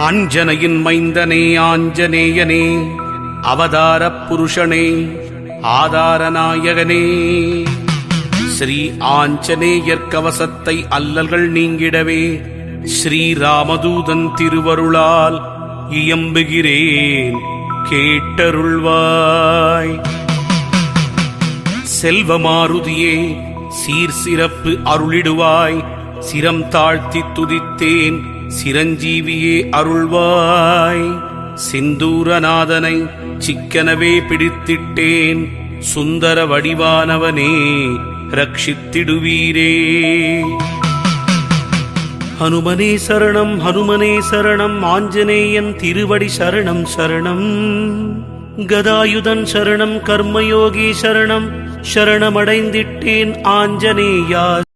அஞ்சனையின் மைந்தனே ஆஞ்சநேயனே, அவதாரப் புருஷனே, ஆதாரநாயகனே, ஸ்ரீ ஆஞ்சநேயர் கவசத்தை அல்லல்கள் நீங்கிடவே ஸ்ரீராமதூதன் திருவருளால் இயம்புகிறேன், கேட்டருள்வாய். செல்வமாருதியே, சீர் சிறப்பு அருளிடுவாய், சிரம் தாழ்த்தி துதித்தேன், சிரஞ்சீவியே அருள்வாய். சிந்தூரநாதனை சிக்கனவே பிடித்திட்டேன், சுந்தர வடிவானவனே ரட்சித்திடுவீரே. ஹனுமனே சரணம், ஹனுமனே சரணம், ஆஞ்சநேயன் திருவடி சரணம் சரணம். கதாயுதன் சரணம், கர்மயோகி சரணம், சரணமடைந்திட்டேன் ஆஞ்சநேயா.